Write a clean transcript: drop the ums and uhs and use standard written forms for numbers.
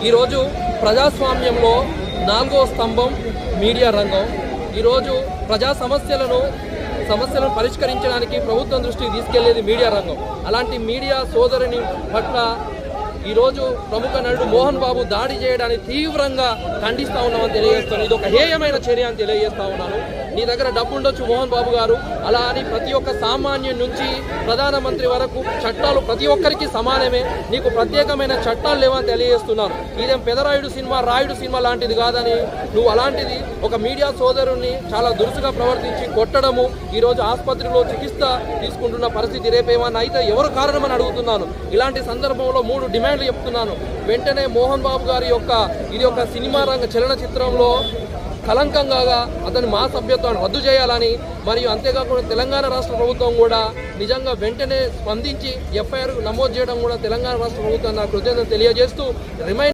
ఈరోజు ప్రజాస్వామ్యంలో నాలుగో స్తంభం మీడియా రంగం. ఈరోజు ప్రజా సమస్యలను పరిష్కరించడానికి ప్రభుత్వం దృష్టికి తీసుకెళ్లేది మీడియా రంగం. అలాంటి మీడియా సోదరుని పట్ల ఈరోజు ప్రముఖ నటుడు మోహన్ బాబు దాడి చేయడాన్ని తీవ్రంగా ఖండిస్తూ ఉన్నామని తెలియజేస్తున్నాను. ఇది ఒక హేయమైన చర్య అని తెలియజేస్తా ఉన్నాను. నీ దగ్గర డబ్బు ఉండొచ్చు మోహన్ బాబు గారు, అలా అని ప్రతి ఒక్క సామాన్యుడి నుంచి ప్రధానమంత్రి వరకు చట్టాలు ప్రతి ఒక్కరికి సమానమే, నీకు ప్రత్యేకమైన చట్టాలు లేవని తెలియజేస్తున్నాను. ఇదేం పెదరాయుడు సినిమా రాయుడు సినిమా లాంటిది కాదని, నువ్వు అలాంటిది ఒక మీడియా సోదరుని చాలా దురుసుగా ప్రవర్తించి కొట్టడము, ఈరోజు ఆసుపత్రిలో చికిత్స తీసుకుంటున్న పరిస్థితి, రేపేమన్నా అయితే ఎవరు కారణమని అడుగుతున్నాను. ఇలాంటి సందర్భంలో 3 డిమాండ్లు చెప్తున్నాను. వెంటనే మోహన్ బాబు గారి ఇది ఒక సినిమా రంగ చలనచిత్రంలో కలంకంగా అతని మా సభ్యత్వాన్ని రద్దు చేయాలని, మరియు అంతేకాకుండా తెలంగాణ రాష్ట్ర ప్రభుత్వం కూడా నిజంగా వెంటనే స్పందించి ఎఫ్ఐఆర్ నమోదు చేయడం కూడా తెలంగాణ రాష్ట్ర ప్రభుత్వం నా కృతజ్ఞతలు తెలియజేస్తూ